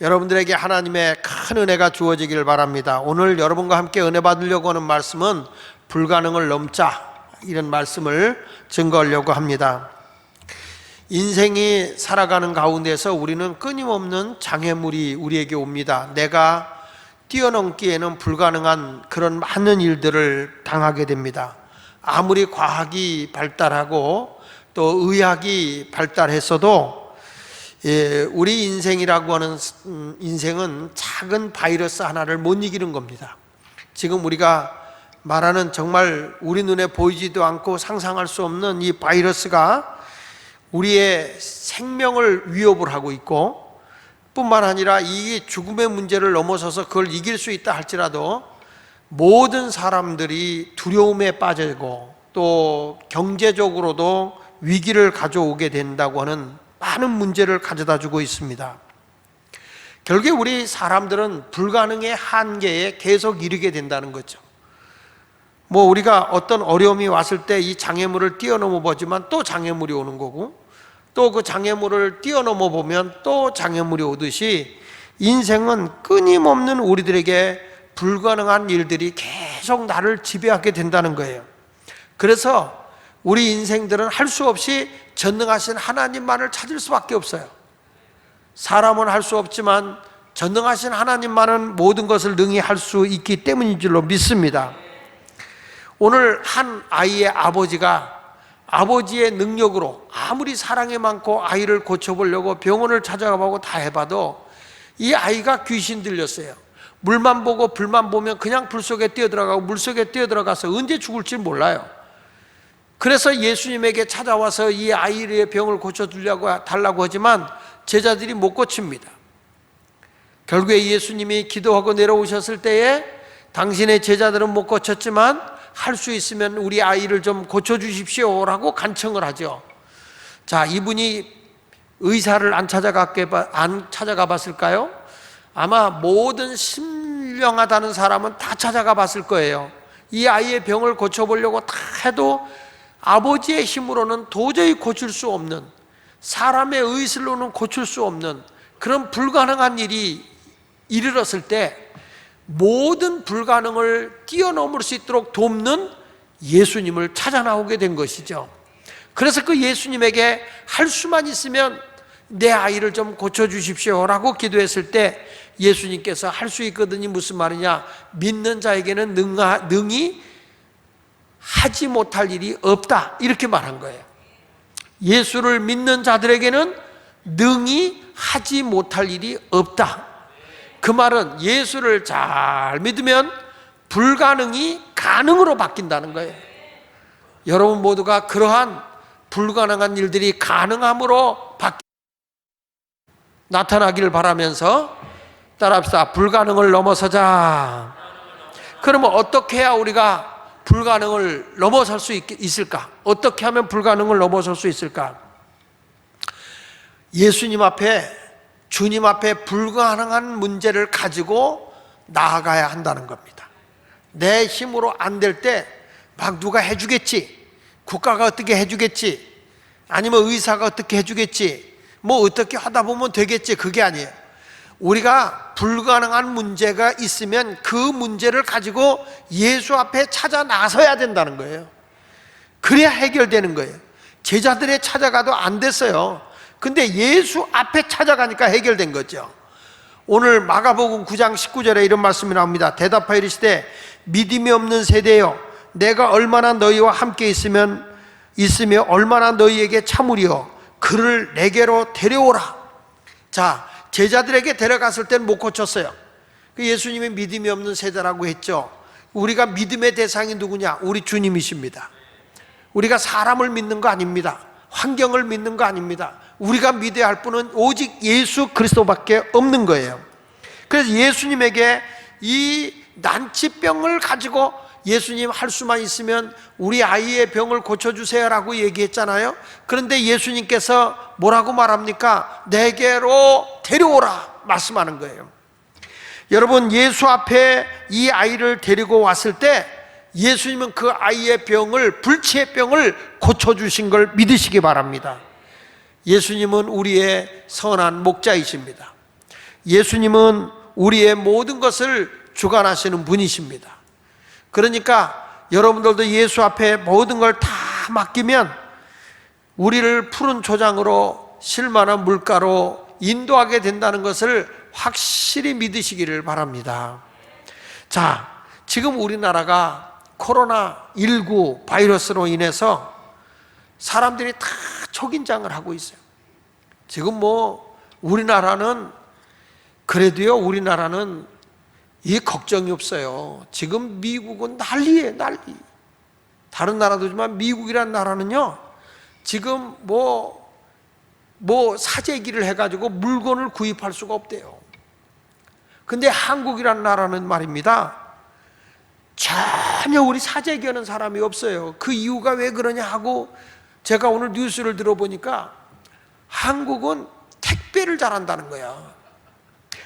여러분들에게 하나님의 큰 은혜가 주어지길 바랍니다. 오늘 여러분과 함께 은혜 받으려고 하는 말씀은 불가능을 넘자, 이런 말씀을 증거하려고 합니다. 인생이 살아가는 가운데서 우리는 끊임없는 장애물이 우리에게 옵니다. 내가 뛰어넘기에는 불가능한 그런 많은 일들을 당하게 됩니다. 아무리 과학이 발달하고 또 의학이 발달했어도 우리 인생이라고 하는 인생은 작은 바이러스 하나를 못 이기는 겁니다. 지금 우리가 말하는 정말 우리 눈에 보이지도 않고 상상할 수 없는 이 바이러스가 우리의 생명을 위협을 하고 있고, 뿐만 아니라 이 죽음의 문제를 넘어서서 그걸 이길 수 있다 할지라도 모든 사람들이 두려움에 빠지고 또 경제적으로도 위기를 가져오게 된다고 하는 많은 문제를 가져다 주고 있습니다. 결국에 우리 사람들은 불가능의 한계에 계속 이르게 된다는 거죠. 우리가 어떤 어려움이 왔을 때 이 장애물을 뛰어넘어 보지만 또 장애물이 오는 거고, 또 그 장애물을 뛰어넘어 보면 또 장애물이 오듯이 인생은 끊임없는 우리들에게 불가능한 일들이 계속 나를 지배하게 된다는 거예요. 그래서 우리 인생들은 할 수 없이 전능하신 하나님만을 찾을 수밖에 없어요. 사람은 할 수 없지만 전능하신 하나님만은 모든 것을 능히 할 수 있기 때문인 줄로 믿습니다. 오늘 한 아이의 아버지가 아버지의 능력으로 아무리 사랑이 많고 아이를 고쳐보려고 병원을 찾아가보고 다 해봐도 이 아이가 귀신 들렸어요. 물만 보고 불만 보면 그냥 불 속에 뛰어들어가고 물속에 뛰어들어가서 언제 죽을지 몰라요. 그래서 예수님에게 찾아와서 이 아이의 병을 고쳐달라고 하지만 제자들이 못 고칩니다. 결국에 예수님이 기도하고 내려오셨을 때에 당신의 제자들은 못 고쳤지만 할 수 있으면 우리 아이를 좀 고쳐주십시오 라고 간청을 하죠. 자, 이분이 의사를 안 찾아가 봤을까요? 아마 모든 신령하다는 사람은 다 찾아가 봤을 거예요. 이 아이의 병을 고쳐보려고 다 해도 아버지의 힘으로는 도저히 고칠 수 없는, 사람의 의술로는 고칠 수 없는 그런 불가능한 일이 이르렀을 때 모든 불가능을 뛰어넘을 수 있도록 돕는 예수님을 찾아 나오게 된 것이죠. 그래서 그 예수님에게 할 수만 있으면 내 아이를 좀 고쳐주십시오 라고 기도했을 때 예수님께서 할 수 있거든요. 무슨 말이냐, 믿는 자에게는 능히 하지 못할 일이 없다, 이렇게 말한 거예요. 예수를 믿는 자들에게는 능히 하지 못할 일이 없다. 그 말은 예수를 잘 믿으면 불가능이 가능으로 바뀐다는 거예요. 여러분 모두가 그러한 불가능한 일들이 가능함으로 나타나기를 바라면서 따라합시다. 불가능을 넘어서자. 그러면 어떻게 해야 우리가 불가능을 넘어설 수 있을까? 어떻게 하면 불가능을 넘어설 수 있을까? 예수님 앞에, 주님 앞에 불가능한 문제를 가지고 나아가야 한다는 겁니다. 내 힘으로 안 될 때 막 누가 해주겠지, 국가가 어떻게 해주겠지, 아니면 의사가 어떻게 해주겠지, 어떻게 하다 보면 되겠지, 그게 아니에요. 우리가 불가능한 문제가 있으면 그 문제를 가지고 예수 앞에 찾아 나서야 된다는 거예요. 그래야 해결되는 거예요. 제자들이 찾아가도 안 됐어요. 근데 예수 앞에 찾아가니까 해결된 거죠. 오늘 마가복음 9장 19절에 이런 말씀이 나옵니다. 대답하여 이르시되 믿음이 없는 세대여, 내가 얼마나 너희와 함께 있으며 얼마나 너희에게 참으리요, 그를 내게로 데려오라. 자, 제자들에게 데려갔을 때는 못 고쳤어요. 예수님이 믿음이 없는 세대라고 했죠. 우리가 믿음의 대상이 누구냐? 우리 주님이십니다. 우리가 사람을 믿는 거 아닙니다. 환경을 믿는 거 아닙니다. 우리가 믿어야 할 분은 오직 예수 그리스도밖에 없는 거예요. 그래서 예수님에게 이 난치병을 가지고 예수님 할 수만 있으면 우리 아이의 병을 고쳐주세요 라고 얘기했잖아요. 그런데 예수님께서 뭐라고 말합니까? 내게로 데려오라 말씀하는 거예요. 여러분, 예수 앞에 이 아이를 데리고 왔을 때 예수님은 그 아이의 병을, 불치의 병을 고쳐주신 걸 믿으시기 바랍니다. 예수님은 우리의 선한 목자이십니다. 예수님은 우리의 모든 것을 주관하시는 분이십니다. 그러니까 여러분들도 예수 앞에 모든 걸 다 맡기면 우리를 푸른 초장으로 실만한 물가로 인도하게 된다는 것을 확실히 믿으시기를 바랍니다. 자, 지금 우리나라가 코로나19 바이러스로 인해서 사람들이 다 초긴장을 하고 있어요. 지금 우리나라는 그래도요, 우리나라는 이 걱정이 없어요. 지금 미국은 난리예요, 난리. 다른 나라도지만 미국이란 나라는요, 지금 사재기를 해가지고 물건을 구입할 수가 없대요. 근데 한국이란 나라는 말입니다, 전혀 우리 사재기하는 사람이 없어요. 그 이유가 왜 그러냐 하고 제가 오늘 뉴스를 들어보니까 한국은 택배를 잘한다는 거야.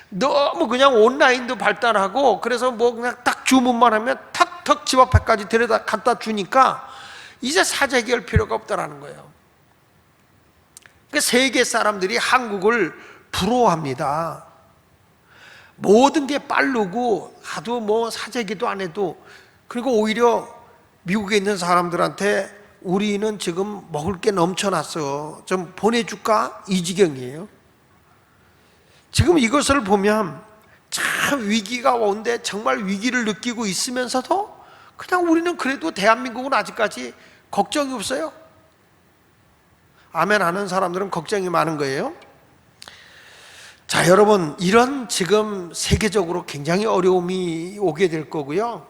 너무 그냥 온라인도 발달하고, 그래서 그냥 딱 주문만 하면 탁탁 집 앞에까지 데려다 갖다 주니까 이제 사재기할 필요가 없다라는 거예요. 그러니까 세계 사람들이 한국을 부러워합니다. 모든 게 빠르고 하도 사재기도 안 해도. 그리고 오히려 미국에 있는 사람들한테 우리는 지금 먹을 게 넘쳐났어, 좀 보내줄까? 이 지경이에요. 지금 이것을 보면 참 위기가 오는데 정말 위기를 느끼고 있으면서도 그냥 우리는 그래도 대한민국은 아직까지 걱정이 없어요. 아멘 하는 사람들은 걱정이 많은 거예요. 자, 여러분, 이런 지금 세계적으로 굉장히 어려움이 오게 될 거고요.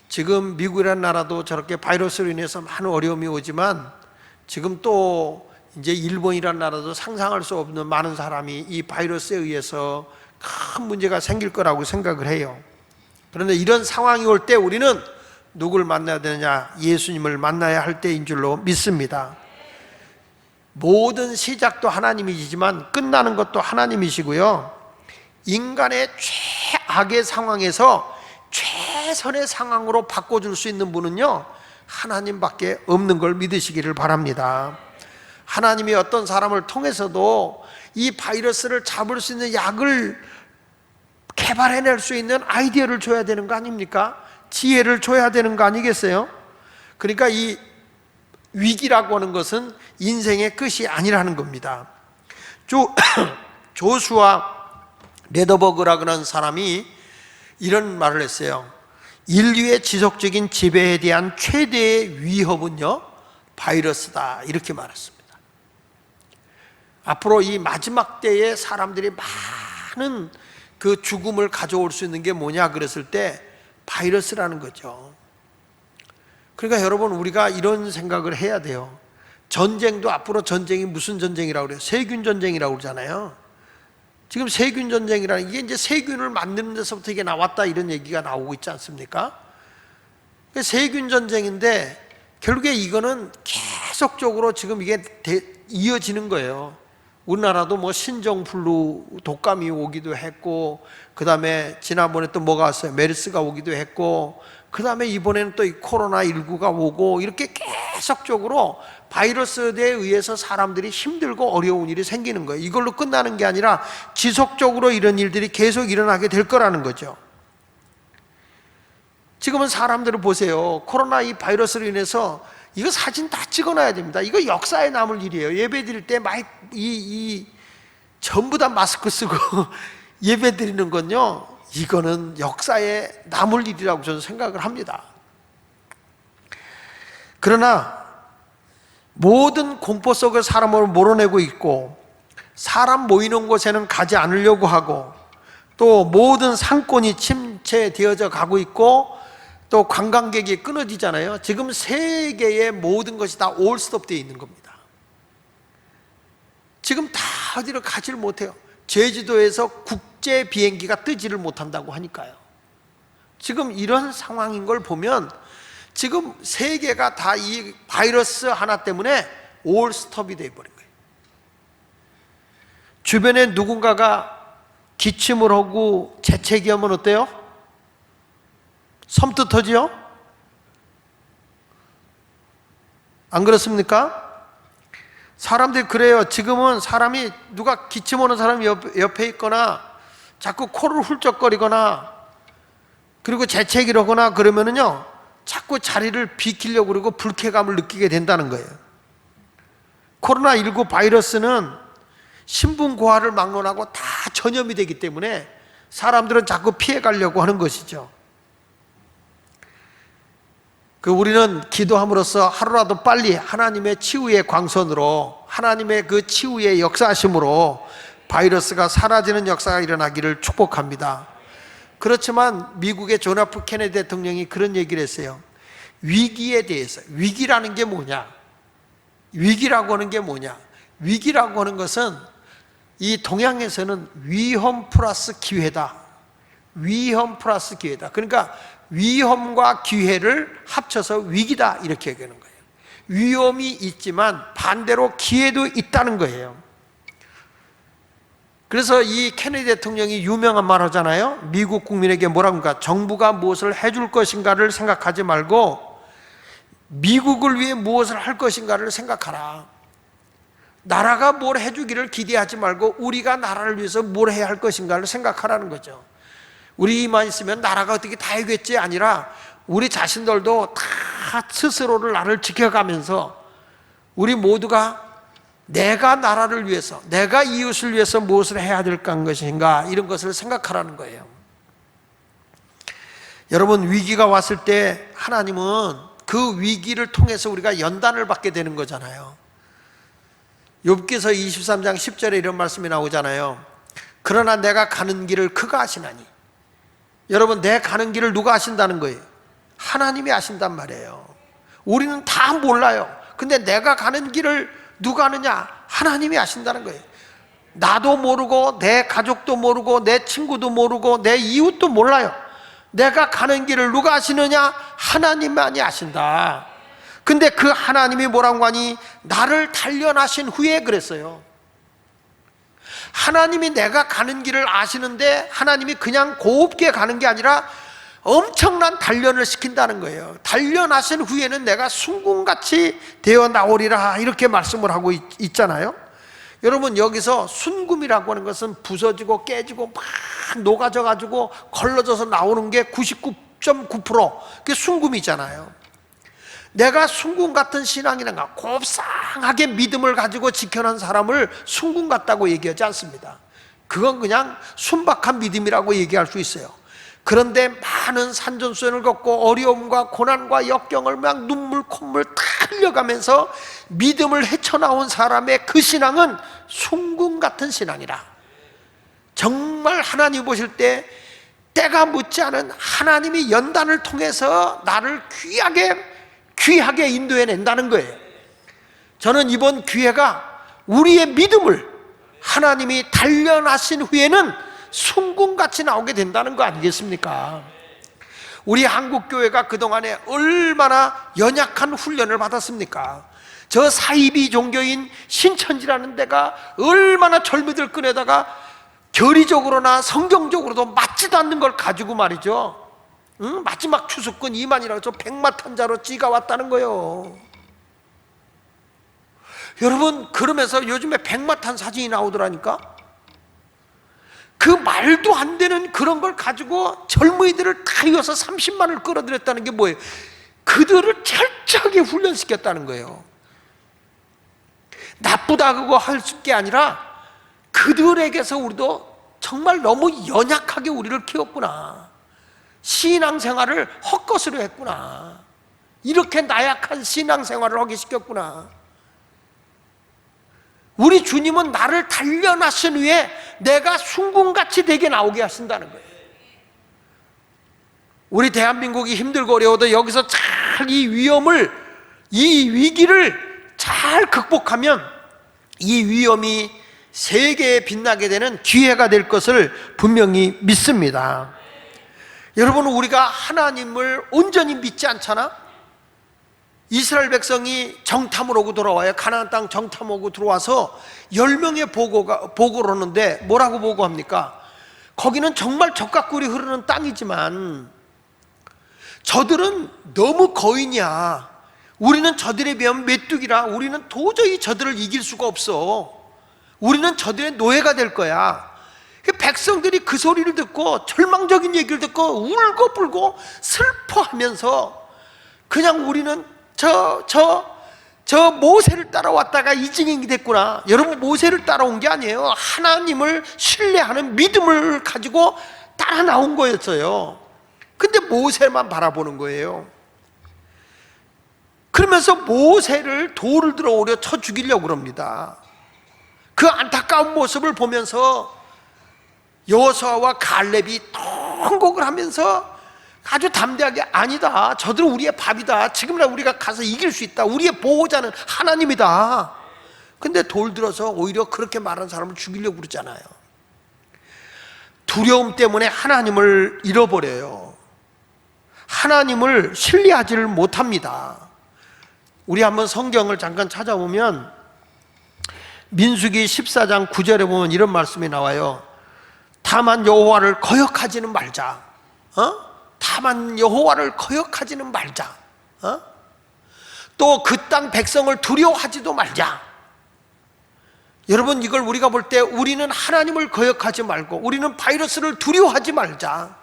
지금 미국이라는 나라도 저렇게 바이러스로 인해서 많은 어려움이 오지만 지금 또 이제 일본이라는 나라도 상상할 수 없는 많은 사람이 이 바이러스에 의해서 큰 문제가 생길 거라고 생각을 해요. 그런데 이런 상황이 올 때 우리는 누굴 만나야 되느냐? 예수님을 만나야 할 때인 줄로 믿습니다. 모든 시작도 하나님이시지만 끝나는 것도 하나님이시고요, 인간의 최악의 상황에서 최선의 상황으로 바꿔줄 수 있는 분은요, 하나님밖에 없는 걸 믿으시기를 바랍니다. 하나님이 어떤 사람을 통해서도 이 바이러스를 잡을 수 있는 약을 개발해낼 수 있는 아이디어를 줘야 되는 거 아닙니까? 지혜를 줘야 되는 거 아니겠어요? 그러니까 이 위기라고 하는 것은 인생의 끝이 아니라는 겁니다. 조슈아 레더버그라고 하는 사람이 이런 말을 했어요. 인류의 지속적인 지배에 대한 최대의 위협은요, 바이러스다, 이렇게 말했습니다. 앞으로 이 마지막 때에 사람들이 많은 그 죽음을 가져올 수 있는 게 뭐냐 그랬을 때 바이러스라는 거죠. 그러니까 여러분, 우리가 이런 생각을 해야 돼요. 전쟁도 앞으로 전쟁이 무슨 전쟁이라고 그래요? 세균 전쟁이라고 그러잖아요. 지금 세균 전쟁이라는 이게 이제 세균을 만드는 데서부터 이게 나왔다, 이런 얘기가 나오고 있지 않습니까? 세균 전쟁인데 결국에 이거는 계속적으로 지금 이게 이어지는 거예요. 우리나라도 신종플루 독감이 오기도 했고, 그 다음에 지난번에 또 뭐가 왔어요? 메르스가 오기도 했고, 그 다음에 이번에는 또 이 코로나19가 오고, 이렇게 계속적으로 바이러스에 의해서 사람들이 힘들고 어려운 일이 생기는 거예요. 이걸로 끝나는 게 아니라 지속적으로 이런 일들이 계속 일어나게 될 거라는 거죠. 지금은 사람들을 보세요. 코로나 이 바이러스로 인해서 이거 사진 다 찍어놔야 됩니다. 이거 역사에 남을 일이에요. 예배 드릴 때 전부 다 마스크 쓰고 예배 드리는 건요, 이거는 역사에 남을 일이라고 저는 생각을 합니다. 그러나 모든 공포 속에 사람을 몰아내고 있고, 사람 모이는 곳에는 가지 않으려고 하고, 또 모든 상권이 침체되어져 가고 있고, 또 관광객이 끊어지잖아요. 지금 세계의 모든 것이 다 올스톱 되어 있는 겁니다. 지금 다 어디로 가지를 못해요. 제주도에서 국제 비행기가 뜨지를 못한다고 하니까요. 지금 이런 상황인 걸 보면 지금 세계가 다 이 바이러스 하나 때문에 올스톱이 되어버린 거예요. 주변에 누군가가 기침을 하고 재채기하면 어때요? 섬뜩하지요? 안 그렇습니까? 사람들이 그래요. 지금은 사람이 누가 기침하는 사람이 옆에 있거나 자꾸 코를 훌쩍거리거나 그리고 재채기하거나 그러면은요 자꾸 자리를 비키려고 그러고 불쾌감을 느끼게 된다는 거예요. 코로나19 바이러스는 신분고하를 막론하고 다 전염이 되기 때문에 사람들은 자꾸 피해가려고 하는 것이죠. 우리는 기도함으로써 하루라도 빨리 하나님의 치유의 광선으로, 하나님의 그 치유의 역사하심으로 바이러스가 사라지는 역사가 일어나기를 축복합니다. 그렇지만 미국의 존 F 케네디 대통령이 그런 얘기를 했어요. 위기에 대해서, 위기라는 게 뭐냐? 위기라고 하는 게 뭐냐? 위기라고 하는 것은 이 동양에서는 위험 플러스 기회다. 위험 플러스 기회다. 그러니까 위험과 기회를 합쳐서 위기다 이렇게 얘기하는 거예요. 위험이 있지만 반대로 기회도 있다는 거예요. 그래서 이 케네디 대통령이 유명한 말 하잖아요. 미국 국민에게 뭐라고 합니까? 정부가 무엇을 해줄 것인가를 생각하지 말고 미국을 위해 무엇을 할 것인가를 생각하라. 나라가 뭘 해주기를 기대하지 말고 우리가 나라를 위해서 뭘 해야 할 것인가를 생각하라는 거죠. 우리만 있으면 나라가 어떻게 다 해겠지 아니라 우리 자신들도 다 스스로를 나를 지켜가면서 우리 모두가 내가 나라를 위해서, 내가 이웃을 위해서 무엇을 해야 될 것인가 이런 것을 생각하라는 거예요. 여러분, 위기가 왔을 때 하나님은 그 위기를 통해서 우리가 연단을 받게 되는 거잖아요. 욥기서 23장 10절에 이런 말씀이 나오잖아요. 그러나 내가 가는 길을 그가 아시나니. 여러분, 내 가는 길을 누가 아신다는 거예요? 하나님이 아신단 말이에요. 우리는 다 몰라요. 근데 내가 가는 길을 누가 아느냐? 하나님이 아신다는 거예요. 나도 모르고 내 가족도 모르고 내 친구도 모르고 내 이웃도 몰라요. 내가 가는 길을 누가 아시느냐? 하나님만이 아신다. 근데 그 하나님이 뭐라고 하니? 나를 단련하신 후에 그랬어요. 하나님이 내가 가는 길을 아시는데 하나님이 그냥 곱게 가는 게 아니라 엄청난 단련을 시킨다는 거예요. 단련하신 후에는 내가 순금같이 되어 나오리라 이렇게 말씀을 하고 있잖아요. 여러분, 여기서 순금이라고 하는 것은 부서지고 깨지고 막 녹아져 가지고 걸러져서 나오는 게 99.9% 그게 순금이잖아요. 내가 순금 같은 신앙이란가, 곱상하게 믿음을 가지고 지켜난 사람을 순금 같다고 얘기하지 않습니다. 그건 그냥 순박한 믿음이라고 얘기할 수 있어요. 그런데 많은 산전수전을 겪고 어려움과 고난과 역경을 막 눈물 콧물 다 흘려가면서 믿음을 헤쳐나온 사람의 그 신앙은 순금 같은 신앙이라. 정말 하나님 보실 때 때가 묻지 않은 하나님이 연단을 통해서 나를 귀하게 인도해낸다는 거예요. 저는 이번 기회가 우리의 믿음을 하나님이 단련하신 후에는 순금같이 나오게 된다는 거 아니겠습니까? 우리 한국교회가 그동안에 얼마나 연약한 훈련을 받았습니까? 저 사이비 종교인 신천지라는 데가 얼마나 젊이들 꺼내다가 교리적으로나 성경적으로도 맞지도 않는 걸 가지고 말이죠, 마지막 추수권 2만이라고 해서 백마탄자로 찌가 왔다는 거예요. 여러분, 그러면서 요즘에 백마탄 사진이 나오더라니까. 그 말도 안 되는 그런 걸 가지고 젊은이들을 다 이어서 30만을 끌어들였다는 게 뭐예요? 그들을 철저하게 훈련시켰다는 거예요. 나쁘다 그거 할 게 아니라 그들에게서 우리도 정말 너무 연약하게 우리를 키웠구나. 신앙생활을 헛것으로 했구나. 이렇게 나약한 신앙생활을 하게 시켰구나. 우리 주님은 나를 단련하신 후에 내가 순금같이 되게 나오게 하신다는 거예요. 우리 대한민국이 힘들고 어려워도 여기서 잘 이 위험을, 이 위기를 잘 극복하면 이 위험이 세계에 빛나게 되는 기회가 될 것을 분명히 믿습니다. 여러분, 우리가 하나님을 온전히 믿지 않잖아? 이스라엘 백성이 정탐을 오고 돌아와요. 가나안 땅 정탐 오고 들어와서 10명의 보고를 하는데 뭐라고 보고합니까? 거기는 정말 젖과 꿀이 흐르는 땅이지만 저들은 너무 거인이야. 우리는 저들에 비하면 메뚜기라. 우리는 도저히 저들을 이길 수가 없어. 우리는 저들의 노예가 될 거야. 백성들이 그 소리를 듣고 절망적인 얘기를 듣고 울고불고 슬퍼하면서 그냥 우리는 저 모세를 따라왔다가 이징이 됐구나. 여러분, 모세를 따라온 게 아니에요. 하나님을 신뢰하는 믿음을 가지고 따라 나온 거였어요. 근데 모세만 바라보는 거예요. 그러면서 모세를 돌을 들어 오려 쳐 죽이려고 그럽니다. 그 안타까운 모습을 보면서 여호수아와 갈렙이 통곡을 하면서 아주 담대하게, 아니다, 저들은 우리의 밥이다, 지금이라도 우리가 가서 이길 수 있다, 우리의 보호자는 하나님이다. 근데 돌 들어서 오히려 그렇게 말하는 사람을 죽이려고 그러잖아요. 두려움 때문에 하나님을 잃어버려요. 하나님을 신뢰하지를 못합니다. 우리 한번 성경을 잠깐 찾아보면 민수기 14장 9절에 보면 이런 말씀이 나와요. 다만 여호와를 거역하지는 말자. 다만 여호와를 거역하지는 말자. 또 그 땅 백성을 두려워하지도 말자. 여러분, 이걸 우리가 볼 때 우리는 하나님을 거역하지 말고 우리는 바이러스를 두려워하지 말자.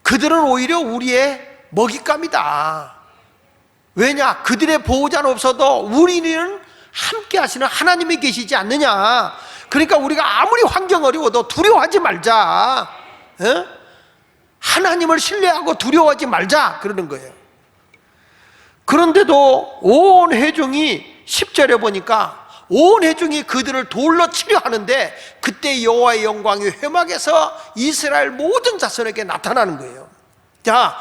그들은 오히려 우리의 먹잇감이다. 왜냐? 그들의 보호자는 없어도 우리는 함께 하시는 하나님이 계시지 않느냐. 그러니까 우리가 아무리 환경 어려워도 두려워하지 말자. 하나님을 신뢰하고 두려워하지 말자, 그러는 거예요. 그런데도 온 회중이 10절에 보니까 온 회중이 그들을 돌로 치려 하는데 그때 여호와의 영광이 회막에서 이스라엘 모든 자손에게 나타나는 거예요. 자,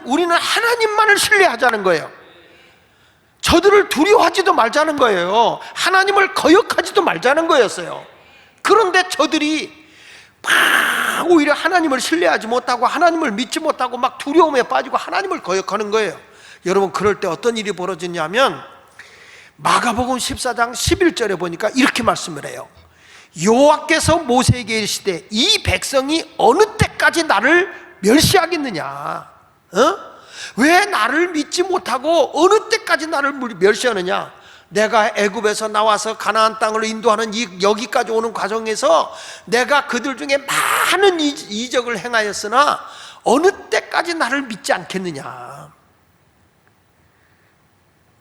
우리는 하나님만을 신뢰하자는 거예요. 저들을 두려워하지도 말자는 거예요. 하나님을 거역하지도 말자는 거였어요. 그런데 저들이 막 오히려 하나님을 신뢰하지 못하고 하나님을 믿지 못하고 막 두려움에 빠지고 하나님을 거역하는 거예요. 여러분, 그럴 때 어떤 일이 벌어졌냐면 마가복음 14장 11절에 보니까 이렇게 말씀을 해요. 여호와께서 모세에게 이르시되 이 백성이 어느 때까지 나를 멸시하겠느냐? 왜 나를 믿지 못하고 어느 때까지 나를 멸시하느냐? 내가 애굽에서 나와서 가나안 땅으로 인도하는 여기까지 오는 과정에서 내가 그들 중에 많은 이적을 행하였으나 어느 때까지 나를 믿지 않겠느냐?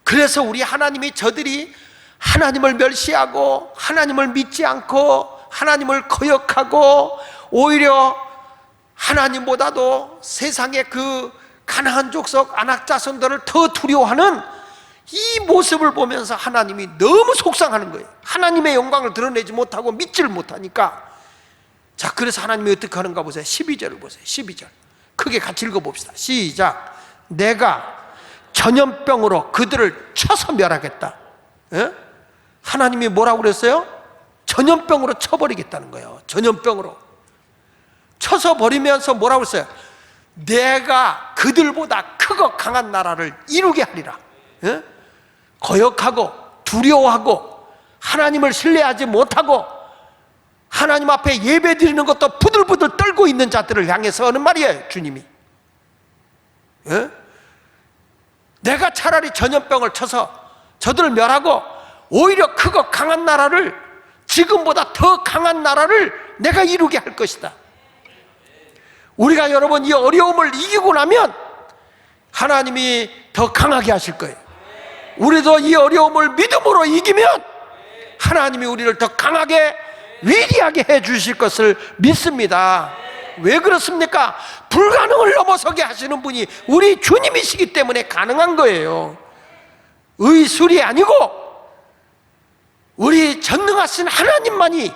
그래서 우리 하나님이 저들이 하나님을 멸시하고 하나님을 믿지 않고 하나님을 거역하고 오히려 하나님보다도 세상의 그 가나안 족속 아낙 자손들을 더 두려워하는 이 모습을 보면서 하나님이 너무 속상하는 거예요. 하나님의 영광을 드러내지 못하고 믿지를 못하니까. 자, 그래서 하나님이 어떻게 하는가 보세요. 12절을 보세요. 12절 크게 같이 읽어봅시다. 시작. 내가 전염병으로 그들을 쳐서 멸하겠다. 하나님이 뭐라고 그랬어요? 전염병으로 쳐버리겠다는 거예요. 전염병으로 쳐서 버리면서 뭐라고 했어요? 내가 그들보다 크고 강한 나라를 이루게 하리라. 거역하고 두려워하고 하나님을 신뢰하지 못하고 하나님 앞에 예배 드리는 것도 부들부들 떨고 있는 자들을 향해서 하는 말이에요, 주님이. 내가 차라리 전염병을 쳐서 저들을 멸하고 오히려 크고 강한 나라를, 지금보다 더 강한 나라를 내가 이루게 할 것이다. 우리가 여러분 이 어려움을 이기고 나면 하나님이 더 강하게 하실 거예요. 우리도 이 어려움을 믿음으로 이기면 하나님이 우리를 더 강하게 위대하게 해 주실 것을 믿습니다. 왜 그렇습니까? 불가능을 넘어서게 하시는 분이 우리 주님이시기 때문에 가능한 거예요. 의술이 아니고 우리 전능하신 하나님만이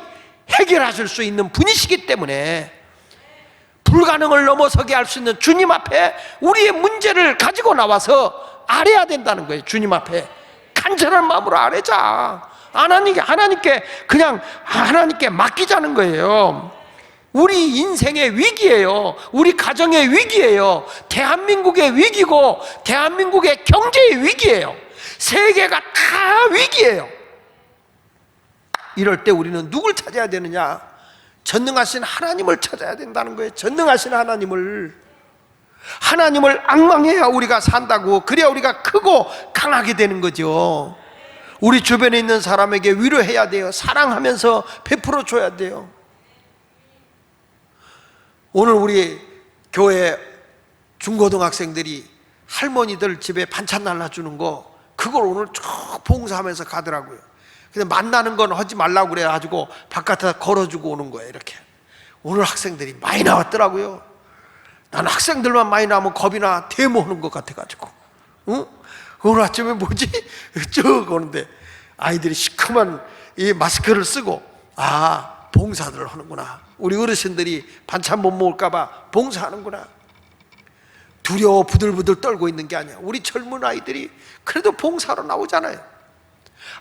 해결하실 수 있는 분이시기 때문에 불가능을 넘어서게 할 수 있는 주님 앞에 우리의 문제를 가지고 나와서 아뢰야 된다는 거예요. 주님 앞에 간절한 마음으로 아뢰자. 하나님께 그냥 하나님께 맡기자는 거예요. 우리 인생의 위기예요. 우리 가정의 위기예요. 대한민국의 위기고 대한민국의 경제의 위기예요. 세계가 다 위기예요. 이럴 때 우리는 누굴 찾아야 되느냐? 전능하신 하나님을 찾아야 된다는 거예요. 전능하신 하나님을 악망해야 우리가 산다고. 그래야 우리가 크고 강하게 되는 거죠. 우리 주변에 있는 사람에게 위로해야 돼요. 사랑하면서 베풀어 줘야 돼요. 오늘 우리 교회 중고등학생들이 할머니들 집에 반찬 날라주는 거, 그걸 오늘 쭉 봉사하면서 가더라고요. 근데 만나는 건 하지 말라고 그래가지고 바깥에다 걸어주고 오는 거예요. 이렇게 오늘 학생들이 많이 나왔더라고요. 난 학생들만 많이 나오면 겁이나 대모하는 것 같아가지고, 응? 오늘 아침에 뭐지? 쭉 오는데 아이들이 시커먼 이 마스크를 쓰고, 아, 봉사들을 하는구나. 우리 어르신들이 반찬 못 먹을까봐 봉사하는구나. 두려워 부들부들 떨고 있는 게 아니야. 우리 젊은 아이들이 그래도 봉사로 나오잖아요.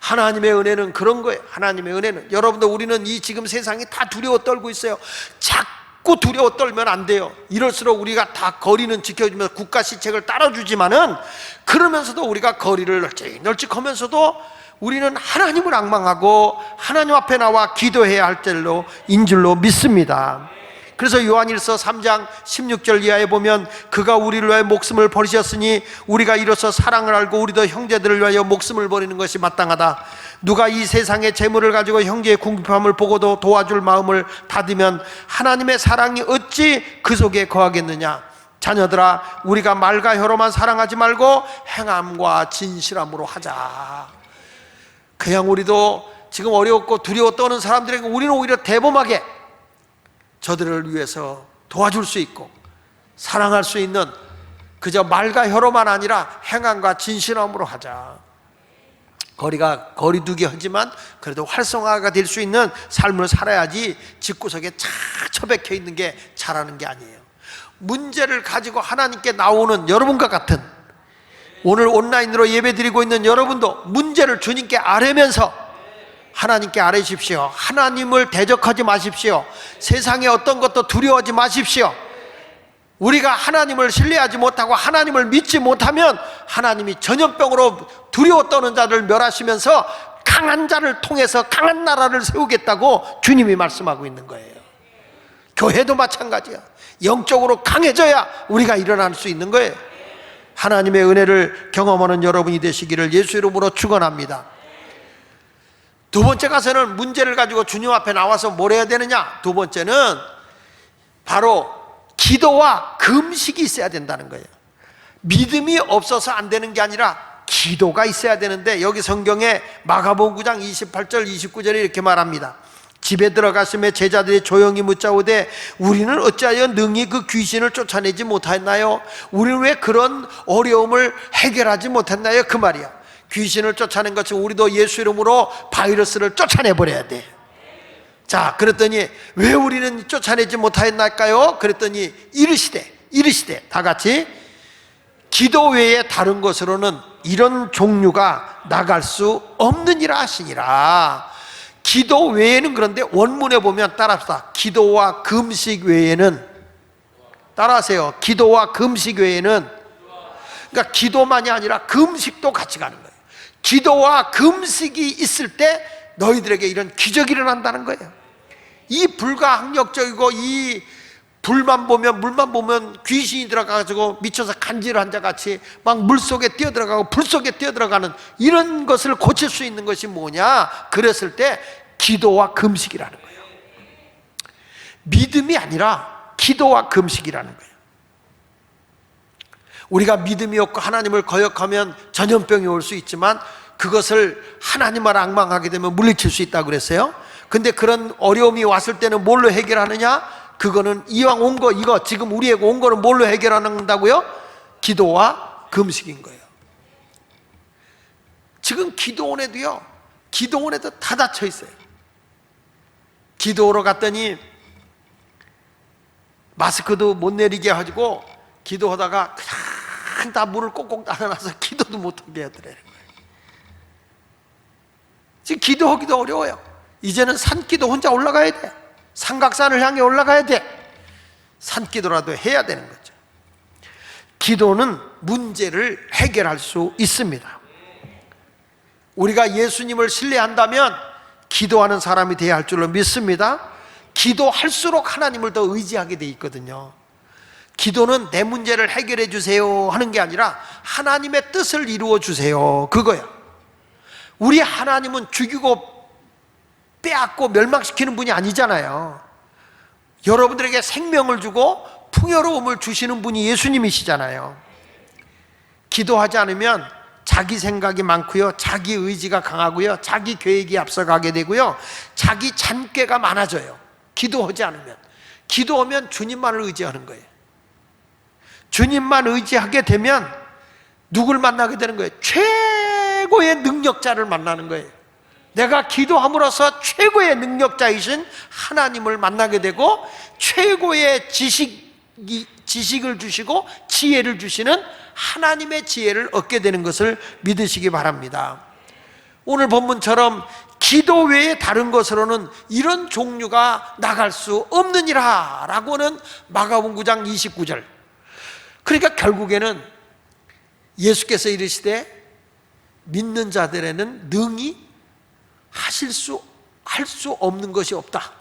하나님의 은혜는 그런 거예요. 하나님의 은혜는, 여러분들, 우리는 이 지금 세상이 다 두려워 떨고 있어요. 자꾸 두려워 떨면 안 돼요. 이럴수록 우리가 다 거리는 지켜주면서 국가 시책을 따라주지만은, 그러면서도 우리가 거리를 널찍 하면서도 우리는 하나님을 앙망하고 하나님 앞에 나와 기도해야 할 때인 줄로 믿습니다. 그래서 요한일서 3장 16절 이하에 보면, 그가 우리를 위하여 목숨을 버리셨으니 우리가 이로써 사랑을 알고 우리도 형제들을 위하여 목숨을 버리는 것이 마땅하다. 누가 이 세상의 재물을 가지고 형제의 궁핍함을 보고도 도와줄 마음을 닫으면 하나님의 사랑이 어찌 그 속에 거하겠느냐. 자녀들아, 우리가 말과 혀로만 사랑하지 말고 행함과 진실함으로 하자. 그냥 우리도 지금 어렵고 두려워 떠는 사람들에게 우리는 오히려 대범하게 저들을 위해서 도와줄 수 있고 사랑할 수 있는, 그저 말과 혀로만 아니라 행함과 진실함으로 하자. 거리두기 하지만 그래도 활성화가 될 수 있는 삶을 살아야지 집구석에 착 처박혀 있는 게 잘하는 게 아니에요. 문제를 가지고 하나님께 나오는 여러분과 같은, 오늘 온라인으로 예배드리고 있는 여러분도 문제를 주님께 아뢰면서 하나님께 아뢰십시오. 하나님을 대적하지 마십시오. 세상에 어떤 것도 두려워하지 마십시오. 우리가 하나님을 신뢰하지 못하고 하나님을 믿지 못하면 하나님이 전염병으로 두려워 떠는 자를 멸하시면서 강한 자를 통해서 강한 나라를 세우겠다고 주님이 말씀하고 있는 거예요. 교회도 마찬가지야. 영적으로 강해져야 우리가 일어날 수 있는 거예요. 하나님의 은혜를 경험하는 여러분이 되시기를 예수 이름으로 축원합니다. 두 번째 가서는 문제를 가지고 주님 앞에 나와서 뭘 해야 되느냐? 두 번째는 바로 기도와 금식이 있어야 된다는 거예요. 믿음이 없어서 안 되는 게 아니라 기도가 있어야 되는데, 여기 성경에 마가복음 9장 28절 29절에 이렇게 말합니다. 집에 들어가심에 제자들이 조용히 묻자오되 우리는 어찌하여 능히 그 귀신을 쫓아내지 못했나요? 우리는 왜 그런 어려움을 해결하지 못했나요? 그 말이야. 귀신을 쫓아낸 것은 우리도 예수 이름으로 바이러스를 쫓아내버려야 돼. 자, 그랬더니 왜 우리는 쫓아내지 못하였나요? 그랬더니 이르시되 다 같이, 기도 외에 다른 것으로는 이런 종류가 나갈 수 없느니라 하시니라. 기도 외에는, 그런데 원문에 보면 따라합시다. 기도와 금식 외에는, 따라하세요. 기도와 금식 외에는, 그러니까 기도만이 아니라 금식도 같이 가는 거예요. 기도와 금식이 있을 때 너희들에게 이런 기적이 일어난다는 거예요. 이 불가항력적이고 이 물만 보면 귀신이 들어가가지고 미쳐서 간질한 자같이 막 물속에 뛰어들어가고 불 속에 뛰어들어가는 이런 것을 고칠 수 있는 것이 뭐냐? 그랬을 때 기도와 금식이라는 거예요. 믿음이 아니라 기도와 금식이라는 거예요. 우리가 믿음이 없고 하나님을 거역하면 전염병이 올 수 있지만 그것을 하나님을 앙망하게 되면 물리칠 수 있다고 그랬어요. 근데 그런 어려움이 왔을 때는 뭘로 해결하느냐? 그거는 이왕 온 거, 이거 지금 우리에게 온 거는 뭘로 해결한다고요? 기도와 금식인 거예요. 지금 기도원에도 다 닫혀 있어요. 기도하러 갔더니 마스크도 못 내리게 해가지고 기도하다가 그냥 다 물을 꼭꼭 따라놔서 기도도 못하게 하더래요. 지금 기도하기도 어려워요. 이제는 산기도 혼자 올라가야 돼. 삼각산을 향해 올라가야 돼. 산기도라도 해야 되는 거죠. 기도는 문제를 해결할 수 있습니다. 우리가 예수님을 신뢰한다면 기도하는 사람이 되어야 할 줄로 믿습니다. 기도할수록 하나님을 더 의지하게 돼 있거든요. 기도는 내 문제를 해결해 주세요 하는 게 아니라 하나님의 뜻을 이루어 주세요, 그거야. 우리 하나님은 죽이고 빼앗고 멸망시키는 분이 아니잖아요. 여러분들에게 생명을 주고 풍요로움을 주시는 분이 예수님이시잖아요. 기도하지 않으면 자기 생각이 많고요, 자기 의지가 강하고요, 자기 계획이 앞서가게 되고요, 자기 잔꾀가 많아져요. 기도하지 않으면. 기도하면 주님만을 의지하는 거예요. 주님만 의지하게 되면 누굴 만나게 되는 거예요? 최고의 능력자를 만나는 거예요. 내가 기도함으로써 최고의 능력자이신 하나님을 만나게 되고, 최고의 지식을 주시고 지혜를 주시는 하나님의 지혜를 얻게 되는 것을 믿으시기 바랍니다. 오늘 본문처럼 기도 외에 다른 것으로는 이런 종류가 나갈 수 없느니라 라고는 마가복음 9장 29절. 그러니까 결국에는 예수께서 이르시되 믿는 자들에는 능히 할 수 없는 것이 없다.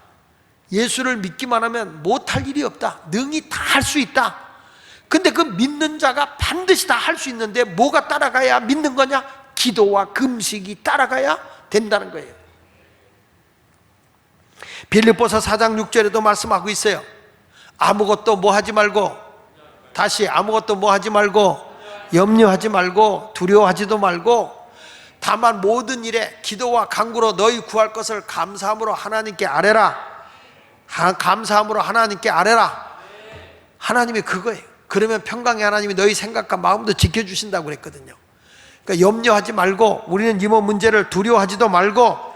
예수를 믿기만 하면 못할 일이 없다. 능히 다 할 수 있다. 근데 그 믿는 자가 반드시 다 할 수 있는데 뭐가 따라가야 믿는 거냐? 기도와 금식이 따라가야 된다는 거예요. 빌립보서 4장 6절에도 말씀하고 있어요. 아무것도 뭐 하지 말고, 다시 아무것도 뭐 하지 말고, 염려하지 말고, 두려워하지도 말고, 다만 모든 일에 기도와 간구로 너희 구할 것을 감사함으로 하나님께 아뢰라. 감사함으로 하나님께 아뢰라. 하나님이 그거예요. 그러면 평강의 하나님이 너희 생각과 마음도 지켜주신다고 그랬거든요. 그러니까 염려하지 말고, 우리는 이 몸 문제를 두려워하지도 말고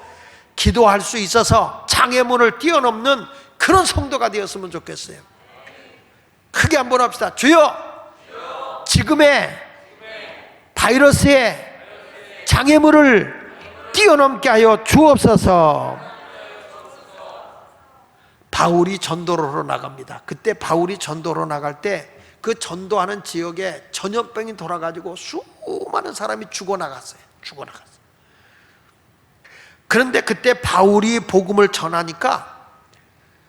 기도할 수 있어서 장애물을 뛰어넘는 그런 성도가 되었으면 좋겠어요. 크게 한번 합시다. 주여, 지금의 바이러스의 장애물을 뛰어넘게 하여 주옵소서. 바울이 전도로 나갑니다. 그때 바울이 전도로 나갈 때 그 전도하는 지역에 전염병이 돌아가지고 수많은 사람이 죽어나갔어요. 그런데 그때 바울이 복음을 전하니까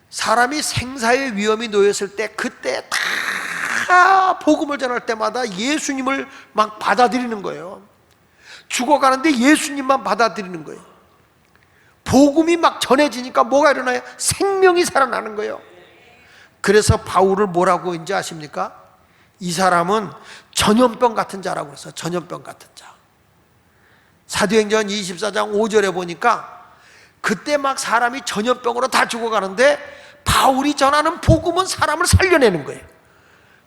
사람이 생사의 위험이 놓였을 때, 그때 다 복음을 전할 때마다 예수님을 막 받아들이는 거예요. 죽어가는데 예수님만 받아들이는 거예요. 복음이 막 전해지니까 뭐가 일어나요? 생명이 살아나는 거예요. 그래서 바울을 뭐라고 인지 아십니까? 이 사람은 전염병 같은 자라고 그랬어요. 전염병 같은 자. 사도행전 24장 5절에 보니까 그때 막 사람이 전염병으로 다 죽어가는데 바울이 전하는 복음은 사람을 살려내는 거예요.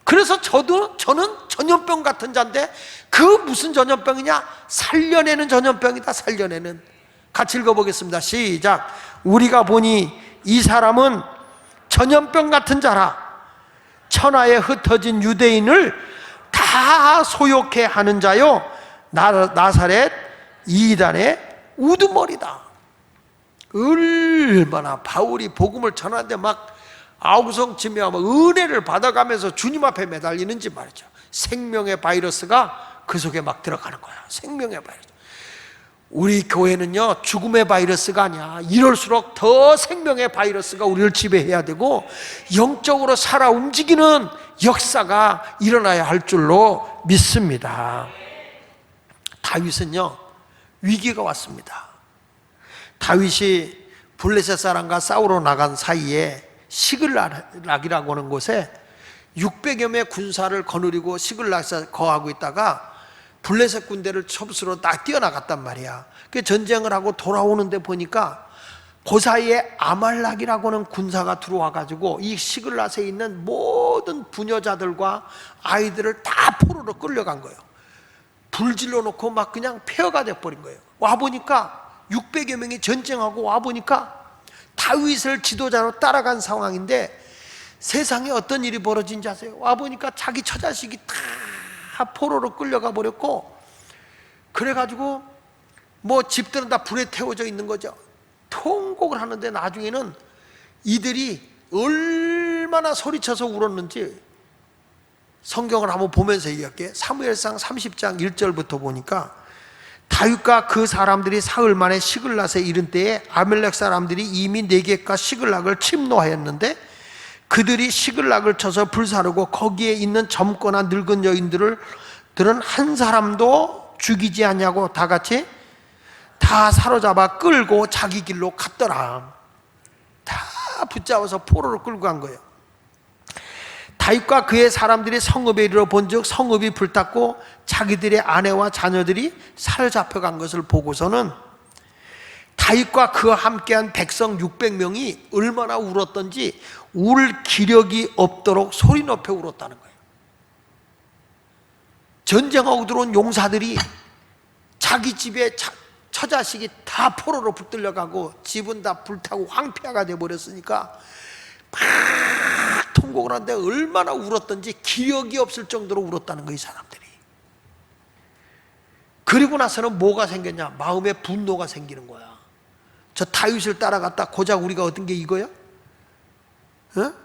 그래서 저는 전염병 같은 자인데, 그 무슨 전염병이냐? 살려내는 전염병이다. 살려내는. 같이 읽어보겠습니다. 시작. 우리가 보니 이 사람은 전염병 같은 자라. 천하에 흩어진 유대인을 다 소욕해 하는 자요, 나사렛 이단의 우두머리다. 얼마나 바울이 복음을 전하는데 막 아우성치며 은혜를 받아가면서 주님 앞에 매달리는지 말이죠. 생명의 바이러스가 그 속에 막 들어가는 거야. 생명의 바이러스. 우리 교회는요, 죽음의 바이러스가 아니야. 이럴수록 더 생명의 바이러스가 우리를 지배해야 되고 영적으로 살아 움직이는 역사가 일어나야 할 줄로 믿습니다. 다윗은요, 위기가 왔습니다. 다윗이 블레셋 사람과 싸우러 나간 사이에 시글락이라고 하는 곳에 600여 명의 군사를 거느리고 시글락에서 거하고 있다가 블레셋 군대를 첩수로 딱 뛰어나갔단 말이야. 그 전쟁을 하고 돌아오는데 보니까 그 사이에 아말락이라고 하는 군사가 들어와 가지고 이 시글락에 있는 모든 부녀자들과 아이들을 다 포로로 끌려간 거예요. 불질러 놓고 막 그냥 폐허가 돼버린 거예요. 와보니까 600여 명이 전쟁하고 와보니까 다윗을 지도자로 따라간 상황인데, 세상에 어떤 일이 벌어진지 아세요? 와보니까 자기 처자식이 다 포로로 끌려가 버렸고, 그래가지고 뭐 집들은 다 불에 태워져 있는 거죠. 통곡을 하는데 나중에는 이들이 얼마나 소리쳐서 울었는지 성경을 한번 보면서 얘기할게요. 사무엘상 30장 1절부터 보니까, 다윗과 그 사람들이 사흘 만에 시글락에 이른 때에 아멜렉 사람들이 이미 네겝과 시글락을 침노하였는데, 그들이 시글락을 쳐서 불사르고 거기에 있는 젊거나 늙은 여인들은 한 사람도 죽이지 않냐고 다 같이 다 사로잡아 끌고 자기 길로 갔더라. 다 붙잡아서 포로로 끌고 간 거예요. 다윗과 그의 사람들이 성읍에 이르러 본즉 성읍이 불탔고 자기들의 아내와 자녀들이 사로잡혀 간 것을 보고서는 다윗과 그와 함께한 백성 600명이 얼마나 울었던지 울 기력이 없도록 소리 높여 울었다는 거예요. 전쟁하고 들어온 용사들이 자기 집에 처자식이 다 포로로 붙들려가고 집은 다 불타고 황폐화가 되어버렸으니까 막 통곡을 하는데 얼마나 울었던지 기력이 없을 정도로 울었다는 거예요, 이 사람들이. 그리고 나서는 뭐가 생겼냐? 마음에 분노가 생기는 거야. 저 다윗을 따라갔다 고작 우리가 얻은 게 이거야?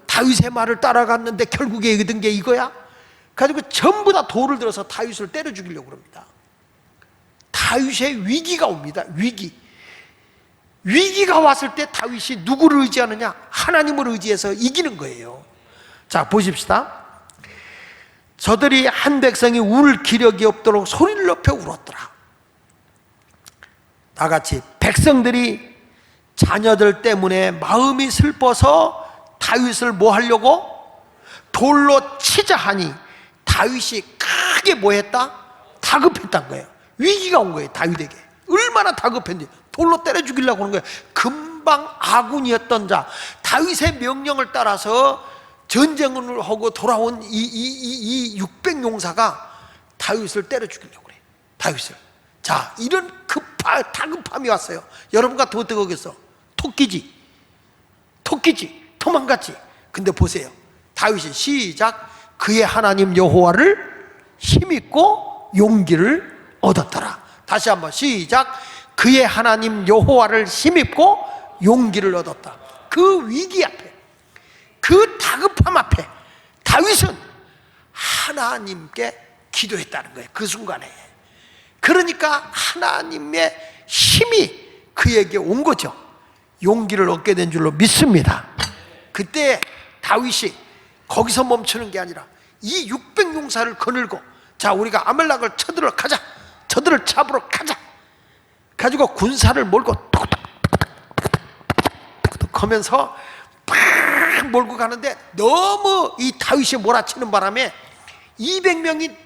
다윗의 말을 따라갔는데 결국에 얻은 게 이거야? 가지고 전부 다 돌을 들어서 다윗을 때려 죽이려고 합니다. 다윗의 위기가 옵니다. 위기가 왔을 때 다윗이 누구를 의지하느냐? 하나님을 의지해서 이기는 거예요. 자, 보십시다. 저들이 한 백성이 울 기력이 없도록 소리를 높여 울었더라. 다 같이 백성들이 자녀들 때문에 마음이 슬퍼서 다윗을 뭐 하려고? 돌로 치자 하니 다윗이 크게 뭐 했다? 다급했단 거예요. 위기가 온 거예요, 다윗에게. 얼마나 다급했는지 돌로 때려 죽이려고 하는 거예요. 금방 아군이었던 자, 다윗의 명령을 따라서 전쟁을 하고 돌아온 이 600용사가 다윗을 때려 죽이려고 그래요. 다윗을. 자, 이런 다급함이 왔어요. 여러분 같으면 어떻게 하겠어? 토끼지, 도망갔지. 근데 보세요, 다윗이 시작. 그의 하나님 여호와를 힘입고 용기를 얻었더라. 다시 한번 시작. 그의 하나님 여호와를 힘입고 용기를 얻었다. 그 위기 앞에, 그 다급함 앞에 다윗은 하나님께 기도했다는 거예요, 그 순간에. 그러니까 하나님의 힘이 그에게 온 거죠. 용기를 얻게 된 줄로 믿습니다. 그때 다윗이 거기서 멈추는 게 아니라 이 600용사를 거느리고, 자, 우리가 아말렉을 쳐들어 가자, 저들을 잡으러 가자 가지고 군사를 몰고 톡톡톡톡 하면서 팍 몰고 가는데, 너무 이 다윗이 몰아치는 바람에 200명이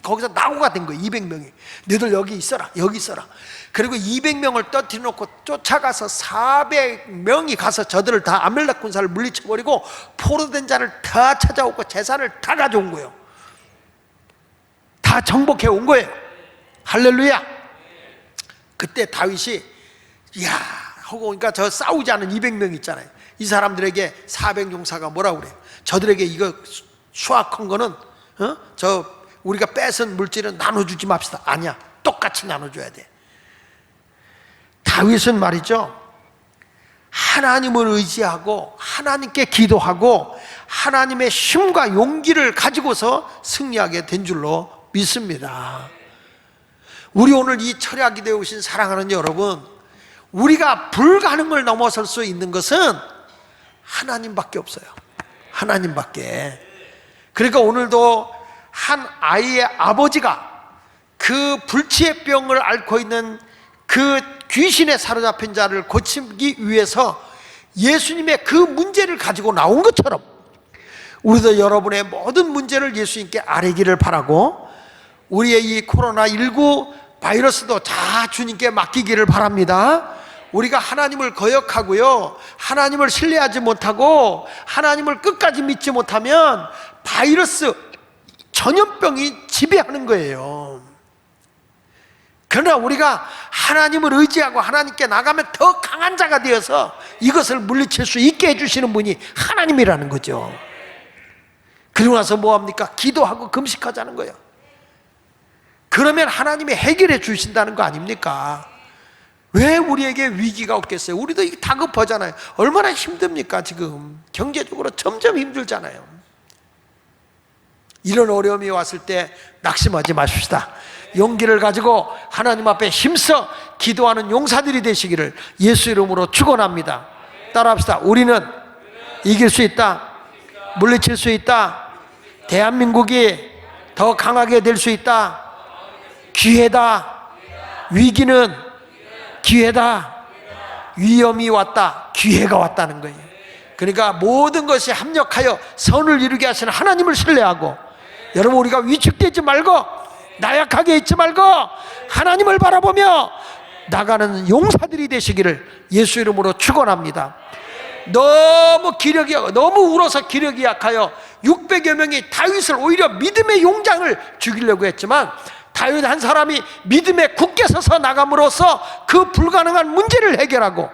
거기서 낙오가 된 거예요. 200명이 너희들 여기 있어라, 여기 있어라. 그리고 200명을 떠들여 놓고 쫓아가서 400명이 가서 저들을 다 아말렉 군사를 물리쳐버리고 포로된 자를 다 찾아오고 재산을 다 가져온 거예요. 다 정복해 온 거예요. 할렐루야. 그때 다윗이 이야 하고, 그러니까 저 싸우지 않은 200명 있잖아요. 이 사람들에게 400용사가 뭐라고 그래요? 저들에게 이거 수확한 거는 저 우리가 뺏은 물질은 나눠주지 맙시다. 아니야, 똑같이 나눠줘야 돼. 다윗은 말이죠, 하나님을 의지하고 하나님께 기도하고 하나님의 힘과 용기를 가지고서 승리하게 된 줄로 믿습니다. 우리 오늘 이 철야기 되어 오신 사랑하는 여러분, 우리가 불가능을 넘어설 수 있는 것은 하나님밖에 없어요. 하나님밖에. 그러니까 오늘도 한 아이의 아버지가 그 불치의 병을 앓고 있는 그 귀신에 사로잡힌 자를 고치기 위해서 예수님의 그 문제를 가지고 나온 것처럼 우리도 여러분의 모든 문제를 예수님께 아뢰기를 바라고, 우리의 이 코로나19 바이러스도 다 주님께 맡기기를 바랍니다. 우리가 하나님을 거역하고요, 하나님을 신뢰하지 못하고 하나님을 끝까지 믿지 못하면 바이러스, 전염병이 지배하는 거예요. 그러나 우리가 하나님을 의지하고 하나님께 나가면 더 강한 자가 되어서 이것을 물리칠 수 있게 해주시는 분이 하나님이라는 거죠. 그리고 나서 뭐합니까? 기도하고 금식하자는 거예요. 그러면 하나님이 해결해 주신다는 거 아닙니까? 왜 우리에게 위기가 없겠어요? 우리도 다급하잖아요. 얼마나 힘듭니까? 지금 경제적으로 점점 힘들잖아요. 이런 어려움이 왔을 때 낙심하지 마십시다. 용기를 가지고 하나님 앞에 힘써 기도하는 용사들이 되시기를 예수 이름으로 축원합니다. 따라합시다. 우리는 이길 수 있다, 물리칠 수 있다, 대한민국이 더 강하게 될 수 있다, 기회다, 위기는 기회다. 위험이 왔다. 기회가 왔다는 거예요. 그러니까 모든 것이 합력하여 선을 이루게 하시는 하나님을 신뢰하고, 여러분 우리가 위축되지 말고 나약하게 있지 말고 하나님을 바라보며 나가는 용사들이 되시기를 예수 이름으로 축원합니다. 너무 울어서 기력이 약하여 600여 명이 다윗을 오히려 믿음의 용장을 죽이려고 했지만, 다윗 한 사람이 믿음에 굳게 서서 나감으로써 그 불가능한 문제를 해결하고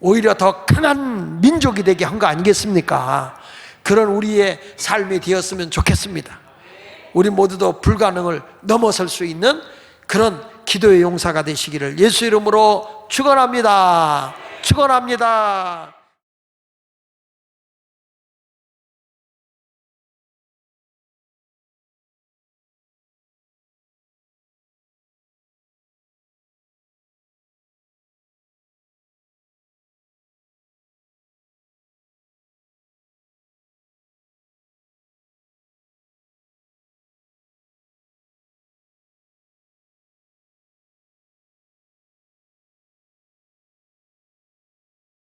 오히려 더 강한 민족이 되게 한 거 아니겠습니까? 그런 우리의 삶이 되었으면 좋겠습니다. 우리 모두도 불가능을 넘어설 수 있는 그런 기도의 용사가 되시기를 예수 이름으로 축원합니다. 축원합니다.